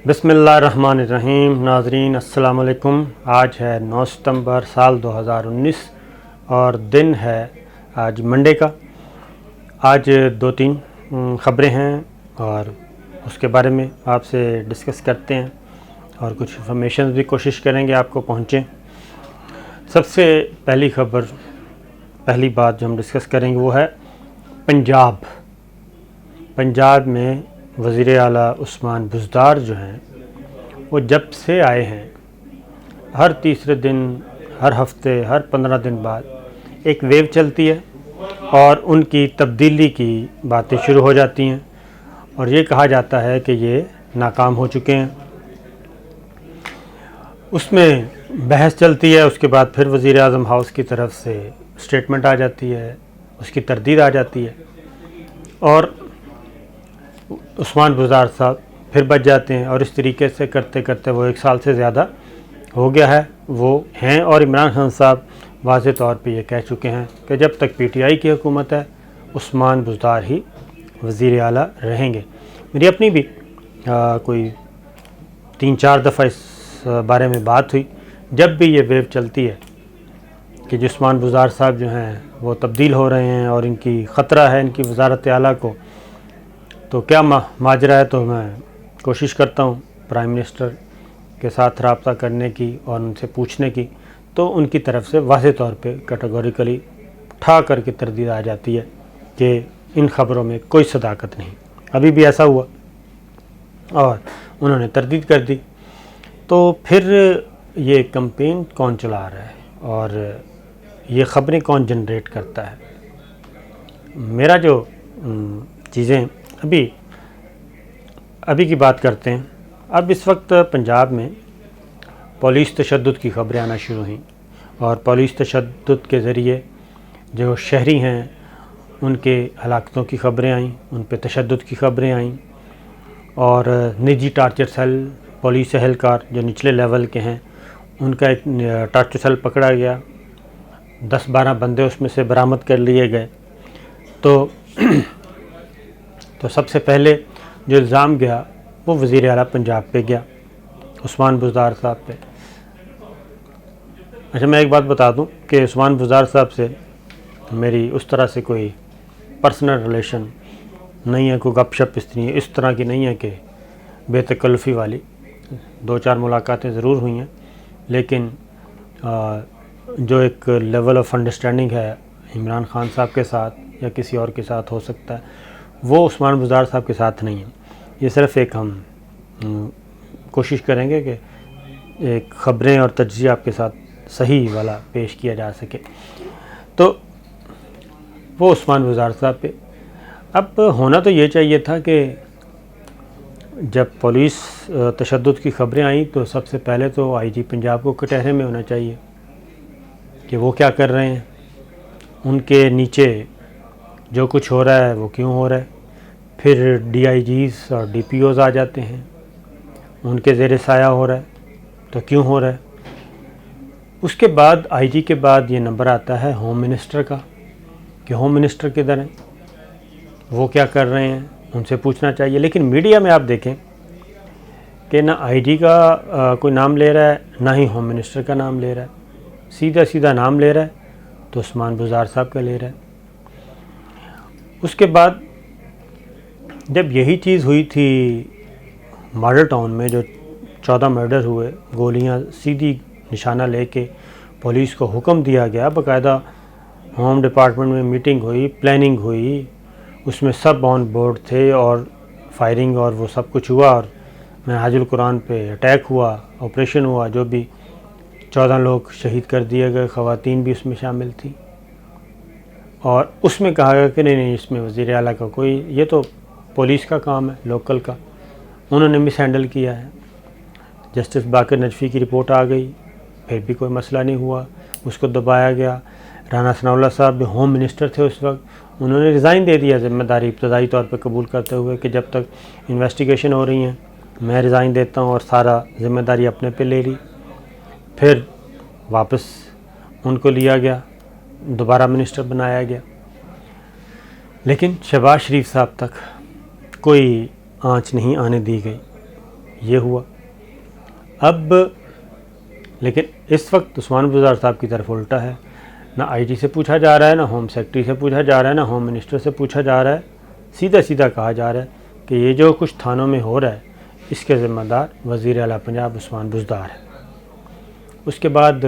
بسم اللہ الرحمن الرحیم۔ ناظرین السلام علیکم۔ آج ہے 9 ستمبر سال 2019 اور دن ہے آج منڈے کا۔ آج 2-3 خبریں ہیں اور اس کے بارے میں آپ سے ڈسکس کرتے ہیں اور کچھ انفارمیشن بھی کوشش کریں گے آپ کو پہنچیں۔ سب سے پہلی بات جو ہم ڈسکس کریں گے وہ ہے پنجاب میں وزیر اعلیٰ عثمان بزدار جو ہیں وہ جب سے آئے ہیں ہر تیسرے دن، ہر ہفتے، ہر 15 دن بعد ایک ویو چلتی ہے اور ان کی تبدیلی کی باتیں شروع ہو جاتی ہیں اور یہ کہا جاتا ہے کہ یہ ناکام ہو چکے ہیں۔ اس میں بحث چلتی ہے، اس کے بعد پھر وزیر اعظم ہاؤس کی طرف سے اسٹیٹمنٹ آ جاتی ہے، اس کی تردید آ جاتی ہے اور عثمان بزدار صاحب پھر بچ جاتے ہیں اور اس طریقے سے کرتے کرتے وہ 1 سال سے زیادہ ہو گیا ہے وہ ہیں۔ اور عمران خان صاحب واضح طور پہ یہ کہہ چکے ہیں کہ جب تک پی ٹی آئی کی حکومت ہے عثمان بزدار ہی وزیر اعلیٰ رہیں گے۔ میری اپنی بھی کوئی 3-4 دفعہ اس بارے میں بات ہوئی جب بھی یہ ویو چلتی ہے کہ عثمان بزدار صاحب جو ہیں وہ تبدیل ہو رہے ہیں اور ان کی خطرہ ہے ان کی وزارت اعلیٰ کو، تو کیا ماجرا ہے۔ تو میں کوشش کرتا ہوں پرائم منسٹر کے ساتھ رابطہ کرنے کی اور ان سے پوچھنے کی، تو ان کی طرف سے واضح طور پہ کیٹیگوریکلی ٹھا کر کے تردید آ جاتی ہے کہ ان خبروں میں کوئی صداقت نہیں۔ ابھی بھی ایسا ہوا اور انہوں نے تردید کر دی۔ تو پھر یہ کمپین کون چلا رہا ہے اور یہ خبریں کون جنریٹ کرتا ہے؟ میرا جو چیزیں ابھی کی بات کرتے ہیں۔ اب اس وقت پنجاب میں پولیس تشدد کی خبریں آنا شروع ہوئیں اور پولیس تشدد کے ذریعے جو شہری ہیں ان کے ہلاکتوں کی خبریں آئیں، ان پہ تشدد کی خبریں آئیں اور نجی ٹارچر سیل پولیس اہلکار جو نچلے لیول کے ہیں ان کا ایک ٹارچر سیل پکڑا گیا، 10-12 بندے اس میں سے برآمد کر لیے گئے۔ تو سب سے پہلے جو الزام گیا وہ وزیر اعلیٰ پنجاب پہ گیا، عثمان بزدار صاحب پہ۔ اچھا، میں ایک بات بتا دوں کہ عثمان بزدار صاحب سے میری اس طرح سے کوئی پرسنل ریلیشن نہیں ہے، کوئی گپ شپ اس طرح کی نہیں ہے کہ بے تکلفی والی۔ 2-4 ملاقاتیں ضرور ہوئی ہیں، لیکن جو ایک لیول آف انڈرسٹینڈنگ ہے عمران خان صاحب کے ساتھ یا کسی اور کے ساتھ ہو سکتا ہے وہ عثمان بزدار صاحب کے ساتھ نہیں ہے۔ یہ صرف ایک ہم کوشش کریں گے کہ ایک خبریں اور تجزیہ آپ کے ساتھ صحیح والا پیش کیا جا سکے۔ تو وہ عثمان بزدار صاحب پہ اب ہونا تو یہ چاہیے تھا کہ جب پولیس تشدد کی خبریں آئیں تو سب سے پہلے تو آئی جی پنجاب کو کٹہرے میں ہونا چاہیے کہ وہ کیا کر رہے ہیں، ان کے نیچے جو کچھ ہو رہا ہے وہ کیوں ہو رہا ہے۔ پھر ڈی آئی جیز اور ڈی پی اوز آ جاتے ہیں، ان کے زیر سایہ ہو رہا ہے تو کیوں ہو رہا ہے۔ اس کے بعد آئی جی کے بعد یہ نمبر آتا ہے ہوم منسٹر کا کہ ہوم منسٹر کدھر ہیں، وہ کیا کر رہے ہیں، ان سے پوچھنا چاہیے۔ لیکن میڈیا میں آپ دیکھیں کہ نہ آئی جی کا کوئی نام لے رہا ہے نہ ہی ہوم منسٹر کا نام لے رہا ہے، سیدھا نام لے رہا ہے تو عثمان بزدار صاحب کا لے رہا ہے۔ اس کے بعد جب یہی چیز ہوئی تھی ماڈل ٹاؤن میں، جو 14 مرڈر ہوئے، گولیاں سیدھی نشانہ لے کے پولیس کو حکم دیا گیا، باقاعدہ ہوم ڈپارٹمنٹ میں میٹنگ ہوئی، پلاننگ ہوئی، اس میں سب آن بورڈ تھے اور فائرنگ اور وہ سب کچھ ہوا اور منہاج القرآن پہ اٹیک ہوا، آپریشن ہوا، جو بھی 14 لوگ شہید کر دیے گئے، خواتین بھی اس میں شامل تھیں۔ اور اس میں کہا گیا کہ نہیں اس میں وزیر اعلیٰ کا کوئی، یہ تو پولیس کا کام ہے لوکل کا، انہوں نے مس ہینڈل کیا ہے۔ جسٹس باقر نجفی کی رپورٹ آ گئی، پھر بھی کوئی مسئلہ نہیں ہوا، اس کو دبایا گیا۔ رانا ثناء اللہ صاحب جو ہوم منسٹر تھے اس وقت، انہوں نے ریزائن دے دیا ذمہ داری ابتدائی طور پہ قبول کرتے ہوئے کہ جب تک انویسٹیگیشن ہو رہی ہیں میں ریزائن دیتا ہوں، اور سارا ذمہ داری اپنے پہ لے لی۔ پھر واپس ان کو لیا گیا، دوبارہ منسٹر بنایا گیا، لیکن شہباز شریف صاحب تک کوئی آنچ نہیں آنے دی گئی۔ یہ ہوا۔ اب لیکن اس وقت عثمان بزدار صاحب کی طرف الٹا ہے، نہ آئی جی سے پوچھا جا رہا ہے، نہ ہوم سیکرٹری سے پوچھا جا رہا ہے، نہ ہوم منسٹر سے پوچھا جا رہا ہے، سیدھا سیدھا کہا جا رہا ہے کہ یہ جو کچھ تھانوں میں ہو رہا ہے اس کے ذمہ دار وزیر اعلیٰ پنجاب عثمان بزدار ہے۔ اس کے بعد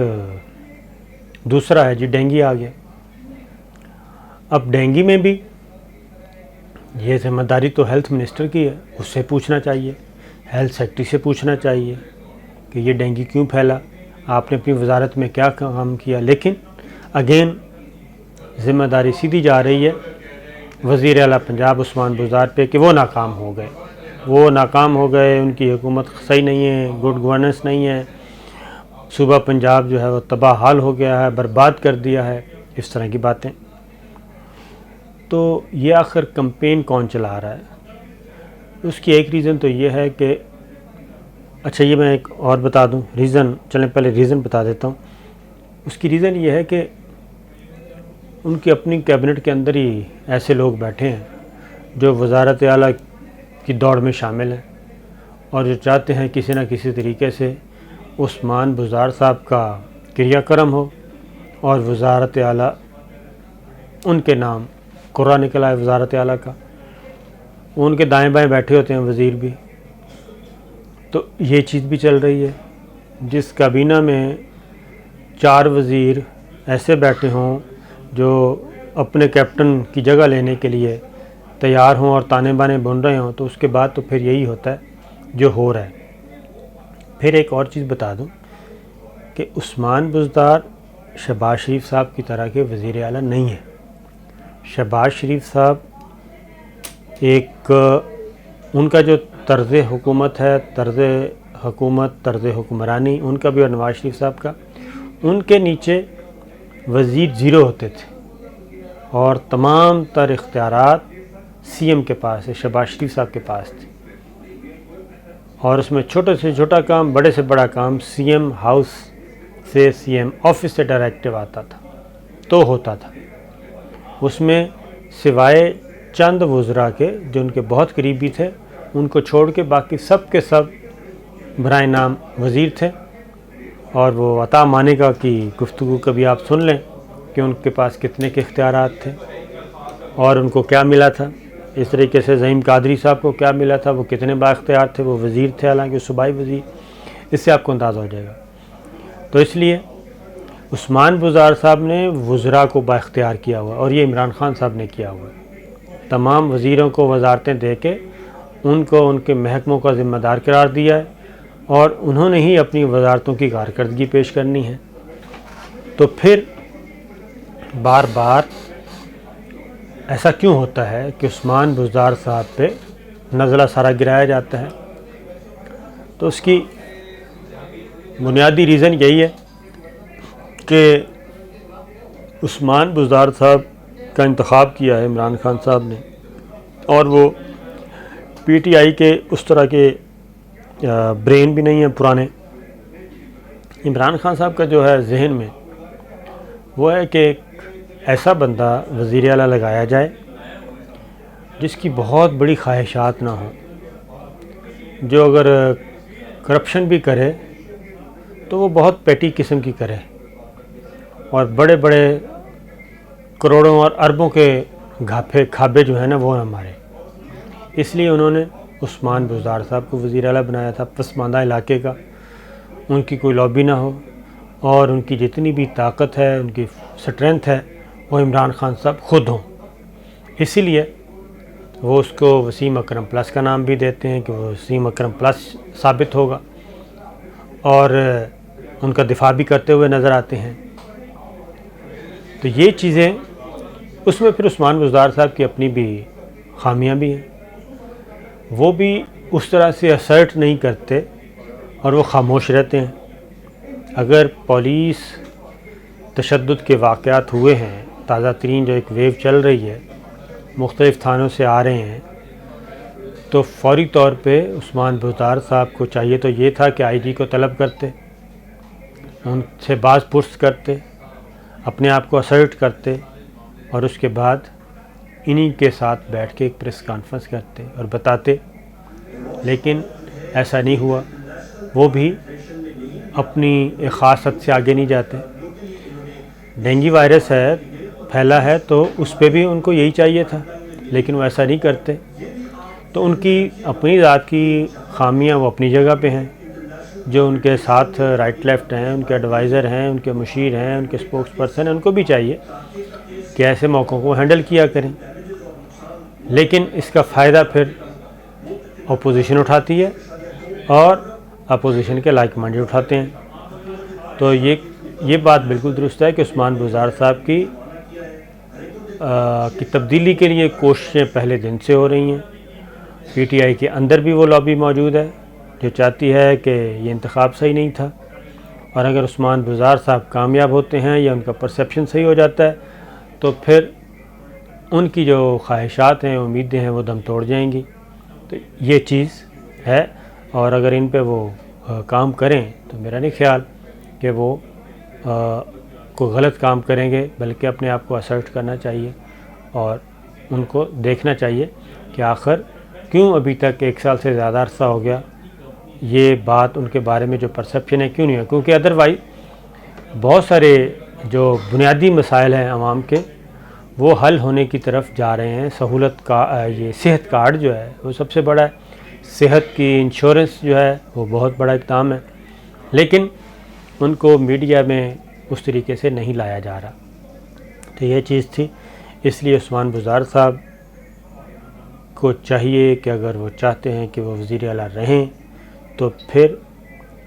دوسرا ہے جی ڈینگی آ گیا۔ اب ڈینگی میں بھی یہ ذمہ داری تو ہیلتھ منسٹر کی ہے، اس سے پوچھنا چاہیے، ہیلتھ سیکرٹری سے پوچھنا چاہیے کہ یہ ڈینگی کیوں پھیلا، آپ نے اپنی وزارت میں کیا کام کیا۔ لیکن اگین ذمہ داری سیدھی جا رہی ہے وزیر اعلیٰ پنجاب عثمان بزدار پہ کہ وہ ناکام ہو گئے، ان کی حکومت صحیح نہیں ہے، گڈ گورننس نہیں ہے، صوبہ پنجاب جو ہے وہ تباہ حال ہو گیا ہے، برباد کر دیا ہے، اس طرح کی باتیں۔ تو یہ آخر کمپین کون چلا رہا ہے؟ اس کی ایک ریزن تو یہ ہے کہ اچھا یہ میں ایک اور بتا دوں ریزن، چلیں پہلے ریزن بتا دیتا ہوں۔ اس کی ریزن یہ ہے کہ ان کی اپنی کیبنٹ کے اندر ہی ایسے لوگ بیٹھے ہیں جو وزارت اعلیٰ کی دوڑ میں شامل ہیں اور جو چاہتے ہیں کسی نہ کسی طریقے سے عثمان بزدار صاحب کا کریا کرم ہو اور وزارت اعلیٰ ان کے نام قرہ نکل آئے وزارت اعلیٰ کا۔ ان کے دائیں بائیں بیٹھے ہوتے ہیں وزیر بھی، تو یہ چیز بھی چل رہی ہے۔ جس کابینہ میں 4 وزیر ایسے بیٹھے ہوں جو اپنے کیپٹن کی جگہ لینے کے لیے تیار ہوں اور تانے بانے بن رہے ہوں، تو اس کے بعد تو پھر یہی ہوتا ہے جو ہو رہا ہے۔ پھر ایک اور چیز بتا دوں کہ عثمان بزدار شہباز شریف صاحب کی طرح کے وزیر اعلیٰ نہیں ہیں۔ شہباز شریف صاحب ایک ان کا جو طرز حکومت ہے، طرز حکمرانی ان کا بھی اور نواز شریف صاحب کا، ان کے نیچے وزیر زیرو ہوتے تھے اور تمام تر اختیارات سی ایم کے پاس ہے، شہباز شریف صاحب کے پاس تھے، اور اس میں چھوٹے سے چھوٹا کام، بڑے سے بڑا کام سی ایم ہاؤس سے، سی ایم آفس سے ڈائریکٹو آتا تھا تو ہوتا تھا۔ اس میں سوائے چند وزراء کے جو ان کے بہت قریبی تھے، ان کو چھوڑ کے باقی سب کے سب برائے نام وزیر تھے۔ اور وہ عطا مانیکا کی گفتگو کبھی آپ سن لیں کہ ان کے پاس کتنے کے اختیارات تھے اور ان کو کیا ملا تھا۔ اس طریقے سے زعیم قادری صاحب کو کیا ملا تھا، وہ کتنے با اختیار تھے، وہ وزیر تھے حالانکہ صوبائی وزیر۔ اس سے آپ کو اندازہ ہو جائے گا۔ تو اس لیے عثمان بزدار صاحب نے وزراء کو با اختیار کیا ہوا، اور یہ عمران خان صاحب نے کیا ہوا۔ تمام وزیروں کو وزارتیں دے کے ان کو ان کے محکموں کا ذمہ دار قرار دیا ہے، اور انہوں نے ہی اپنی وزارتوں کی کارکردگی پیش کرنی ہے۔ تو پھر بار بار ایسا کیوں ہوتا ہے کہ عثمان بزدار صاحب پہ نزلہ سارا گرایا جاتا ہے؟ تو اس کی بنیادی ریزن یہی ہے کہ عثمان بزدار صاحب کا انتخاب کیا ہے عمران خان صاحب نے، اور وہ پی ٹی آئی کے اس طرح کے برین بھی نہیں ہیں پرانے۔ عمران خان صاحب کا جو ہے ذہن میں وہ ہے کہ ایک ایسا بندہ وزیر اعلیٰ لگایا جائے جس کی بہت بڑی خواہشات نہ ہوں، جو اگر کرپشن بھی کرے تو وہ بہت پیٹی قسم کی کرے، اور بڑے بڑے کروڑوں اور اربوں کے کھابے جو ہیں نا وہ نہ مارے۔ اس لیے انہوں نے عثمان بزدار صاحب کو وزیر اعلیٰ بنایا تھا، پسماندہ علاقے کا، ان کی کوئی لابی نہ ہو، اور ان کی جتنی بھی طاقت ہے، ان کی سٹرینتھ ہے، وہ عمران خان صاحب خود ہوں۔ اسی لیے وہ اس کو وسیم اکرم پلس کا نام بھی دیتے ہیں کہ وہ وسیم اکرم پلس ثابت ہوگا، اور ان کا دفاع بھی کرتے ہوئے نظر آتے ہیں۔ تو یہ چیزیں، اس میں پھر عثمان بزدار صاحب کی اپنی بھی خامیاں بھی ہیں، وہ بھی اس طرح سے اسرٹ نہیں کرتے اور وہ خاموش رہتے ہیں۔ اگر پولیس تشدد کے واقعات ہوئے ہیں، تازہ ترین جو ایک ویو چل رہی ہے، مختلف تھانوں سے آ رہے ہیں، تو فوری طور پہ عثمان بزدار صاحب کو چاہیے تو یہ تھا کہ آئی جی کو طلب کرتے، ان سے باز پرس کرتے، اپنے آپ کو اسرٹ کرتے، اور اس کے بعد انہی کے ساتھ بیٹھ کے ایک پریس کانفرنس کرتے اور بتاتے۔ لیکن ایسا نہیں ہوا. وہ بھی اپنی ایک خاص حد سے آگے نہیں جاتے. ڈینگی وائرس ہے، پھیلا ہے، تو اس پہ بھی ان کو یہی چاہیے تھا، لیکن وہ ایسا نہیں کرتے. تو ان کی اپنی ذات کی خامیاں وہ اپنی جگہ پہ ہیں. جو ان کے ساتھ رائٹ لیفٹ ہیں، ان کے ایڈوائزر ہیں، ان کے مشیر ہیں، ان کے اسپوکس پرسن ہیں، ان کو بھی چاہیے کہ ایسے موقعوں کو ہینڈل کیا کریں. لیکن اس کا فائدہ پھر اپوزیشن اٹھاتی ہے اور اپوزیشن کے لائک مائنڈڈ اٹھاتے ہیں. تو یہ بات بالکل درست ہے کہ عثمان بزدار صاحب کی تبدیلی کے لیے کوششیں پہلے دن سے ہو رہی ہیں. پی ٹی آئی کے اندر بھی وہ لابی موجود ہے جو چاہتی ہے کہ یہ انتخاب صحیح نہیں تھا، اور اگر عثمان بزدار صاحب کامیاب ہوتے ہیں یا ان کا پرسیپشن صحیح ہو جاتا ہے تو پھر ان کی جو خواہشات ہیں، امیدیں ہیں، وہ دم توڑ جائیں گی. تو یہ چیز ہے، اور اگر ان پہ وہ کام کریں تو میرا نہیں خیال کہ وہ کوئی غلط کام کریں گے، بلکہ اپنے آپ کو اسرٹ کرنا چاہیے اور ان کو دیکھنا چاہیے کہ آخر کیوں ابھی تک 1 سال سے زیادہ عرصہ ہو گیا یہ بات ان کے بارے میں جو پرسیپشن ہے کیوں نہیں ہے. کیونکہ ادروائز بہت سارے جو بنیادی مسائل ہیں عوام کے وہ حل ہونے کی طرف جا رہے ہیں. سہولت کا یہ صحت کارڈ جو ہے وہ سب سے بڑا ہے، صحت کی انشورنس جو ہے وہ بہت بڑا اقدام ہے، لیکن ان کو میڈیا میں اس طریقے سے نہیں لایا جا رہا. تو یہ چیز تھی. اس لیے عثمان بزدار صاحب کو چاہیے کہ اگر وہ چاہتے ہیں کہ وہ وزیر اعلیٰ رہیں تو پھر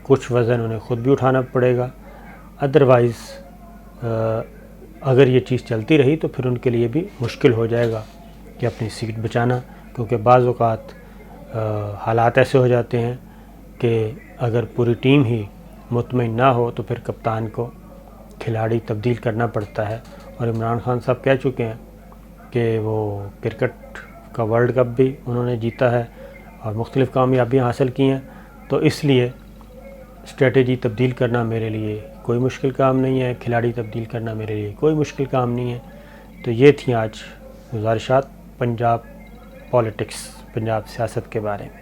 کچھ وزن انہیں خود بھی اٹھانا پڑے گا. ادروائز اگر یہ چیز چلتی رہی تو پھر ان کے لیے بھی مشکل ہو جائے گا کہ اپنی سیٹ بچانا، کیونکہ بعض اوقات حالات ایسے ہو جاتے ہیں کہ اگر پوری ٹیم ہی مطمئن نہ ہو تو پھر کپتان کو کھلاڑی تبدیل کرنا پڑتا ہے. اور عمران خان صاحب کہہ چکے ہیں کہ وہ کرکٹ کا ورلڈ کپ بھی انہوں نے جیتا ہے اور مختلف کامیابیاں حاصل کی ہیں. تو اس لیے اسٹریٹجی تبدیل کرنا میرے لیے کوئی مشکل کام نہیں ہے، کھلاڑی تبدیل کرنا میرے لیے کوئی مشکل کام نہیں ہے. تو یہ تھیں آج گزارشات پنجاب پولیٹکس، پنجاب سیاست کے بارے میں.